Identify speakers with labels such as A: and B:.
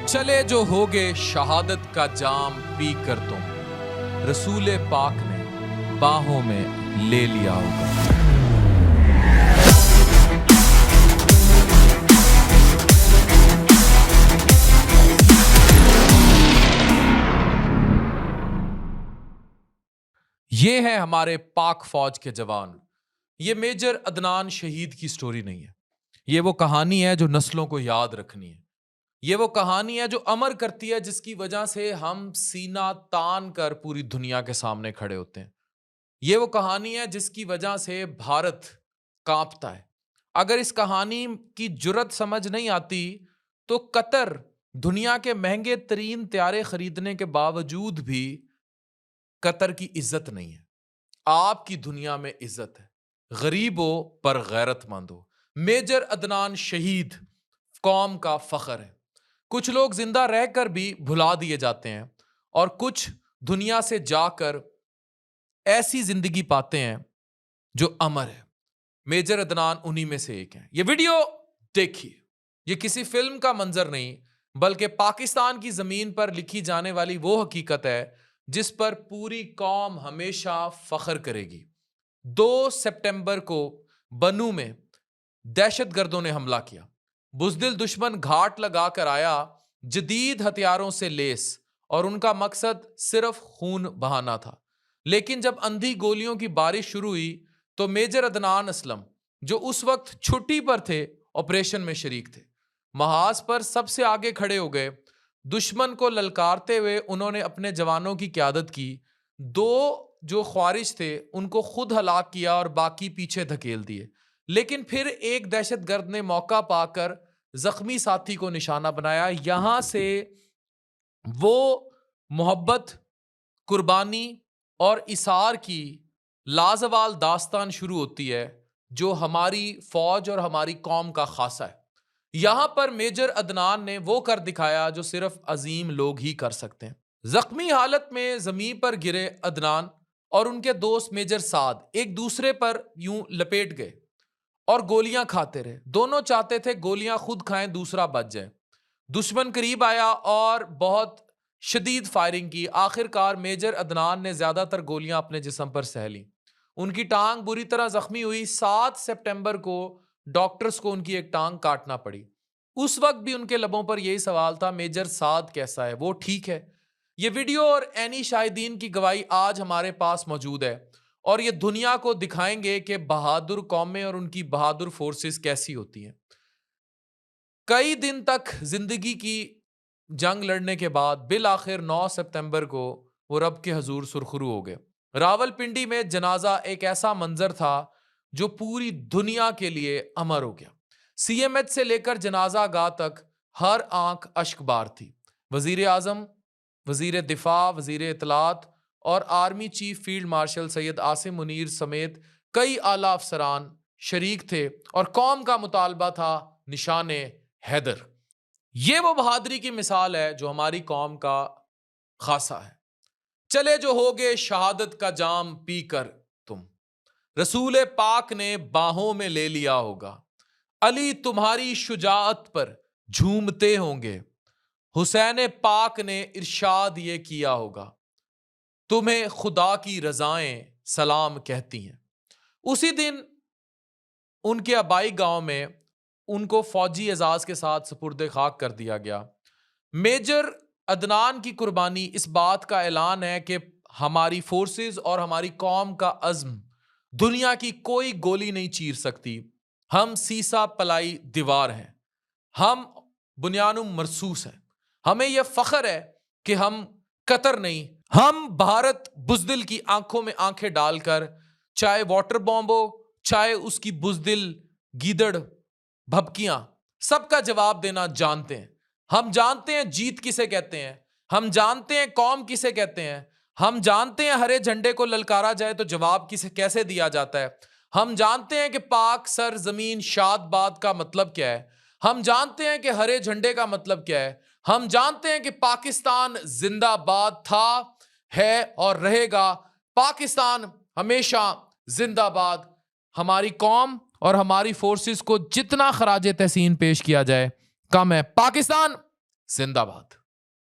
A: चले जो होगे शहादत का जाम पी कर तुम, रसूले पाक ने बाहों में ले लिया होगा। ये है हमारे पाक फौज के जवान। ये मेजर अदनान शहीद की स्टोरी नहीं है। ये वो कहानी है जो नस्लों को याद रखनी है। ये वो कहानी है जो अमर करती है, जिसकी वजह से हम सीना तान कर पूरी दुनिया के सामने खड़े होते हैं। ये वो कहानी है जिसकी वजह से भारत कांपता है। अगर इस कहानी की जुर्रत समझ नहीं आती तो कतर दुनिया के महंगे तरीन त्यारे खरीदने के बावजूद भी कतर की इज्जत नहीं है। आपकी दुनिया में इज्जत है। गरीब हो पर गैरतमंद हो। मेजर अदनान शहीद कौम का फख्र है। कुछ लोग जिंदा रहकर भी भुला दिए जाते हैं और कुछ दुनिया से जाकर ऐसी जिंदगी पाते हैं जो अमर है। मेजर अदनान उन्हीं में से एक है। ये वीडियो देखिए। ये किसी फिल्म का मंजर नहीं, बल्कि पाकिस्तान की जमीन पर लिखी जाने वाली वो हकीकत है जिस पर पूरी कौम हमेशा फख्र करेगी। 2 सितंबर को बनू में दहशतगर्दों ने हमला किया। बुजदिल दुश्मन घाट लगाकर आया, जदीद हथियारों से लेस, और उनका मकसद सिर्फ खून बहाना था। लेकिन जब अंधी गोलियों की बारिश शुरू हुई तो मेजर अदनान असलम, जो उस वक्त छुट्टी पर थे, ऑपरेशन में शरीक थे। महाज पर सबसे आगे खड़े हो गए। दुश्मन को ललकारते हुए उन्होंने अपने जवानों की क़यादत की। 2 जो ख्वारिज थे उनको खुद हलाक किया और बाकी पीछे धकेल दिए। लेकिन फिर एक दहशतगर्द ने मौका पाकर जख्मी साथी को निशाना बनाया। यहां से वो मोहब्बत, कुर्बानी और इसार की लाजवाल दास्तान शुरू होती है जो हमारी फौज और हमारी कौम का खासा है। यहां पर मेजर अदनान ने वो कर दिखाया जो सिर्फ अजीम लोग ही कर सकते हैं। जख्मी हालत में जमीन पर गिरे अदनान और उनके दोस्त मेजर साद एक दूसरे पर यूं लपेट गए और गोलियां खाते रहे। दोनों चाहते थे गोलियां खुद खाएं, दूसरा बच जाए। दुश्मन करीब आया और बहुत शदीद फायरिंग की। आखिरकार मेजर अदनान ने ज्यादातर गोलियां अपने जिस्म पर सह ली। उनकी टांग बुरी तरह जख्मी हुई। 7 सितंबर को डॉक्टर्स को उनकी एक टांग काटना पड़ी। उस वक्त भी उनके लबों पर यही सवाल था, मेजर साद कैसा है, वो ठीक है? ये वीडियो और एनी शाहिदीन की गवाही आज हमारे पास मौजूद है और ये दुनिया को दिखाएंगे कि बहादुर कौमें और उनकी बहादुर फोर्सेस कैसी होती हैं। कई दिन तक जिंदगी की जंग लड़ने के बाद बिल आखिर 9 सितंबर को वो रब के हजूर सुरखरू हो गए। रावलपिंडी में जनाजा एक ऐसा मंजर था जो पूरी दुनिया के लिए अमर हो गया। सीएमएच से लेकर जनाजा गाह तक हर आंख अश्कबार थी। वजीर आजम, वजीर दिफा, वजीर इतलात और army chief field marshal Syed Asim Munir समेत कई आला अफसरान शरीक थे और कौम का मुतालबा था निशाने हैदर। ये वो बहादुरी की मिसाल है जो हमारी कौम का खासा है। चले जो होगे शहादत का जाम पी कर तुम, रसूल पाक ने बाहों में ले लिया होगा। अली तुम्हारी शुजाअत पर झूमते होंगे। हुसैन पाक ने इरशाद ये किया होगा, तुम्हें खुदा की रजाएं सलाम कहती हैं। उसी दिन उनके आबाई गांव में उनको फौजी एजाज के साथ सुपुर्द खाक कर दिया गया। मेजर अदनान की कुर्बानी इस बात का ऐलान है कि हमारी फोर्सेस और हमारी कौम का अज़्म दुनिया की कोई गोली नहीं चीर सकती। हम सीसा पलाई दीवार हैं, हम बुनियानुम मरसूस हैं। हमें यह फख्र है कि हम कतर नहीं, हम भारत बुजदिल की आंखों में आंखें डालकर, चाहे वाटर बॉम्ब हो, चाहे उसकी बुजदिल गीदड़ भबकियां, सबका जवाब देना जानते हैं। हम जानते हैं जीत किसे कहते हैं, हम जानते हैं कौम किसे कहते हैं, हम जानते हैं हरे झंडे को ललकारा जाए तो जवाब किसे कैसे दिया जाता है। हम जानते हैं कि पाक सर जमीन शाद बाद का मतलब क्या है। हम जानते हैं कि हरे झंडे का मतलब क्या है। हम जानते हैं कि पाकिस्तान जिंदाबाद था, है और रहेगा। पाकिस्तान हमेशा जिंदाबाद। हमारी कौम और हमारी फोर्सेस को जितना खराज तहसीन पेश किया जाए कम है। पाकिस्तान जिंदाबाद।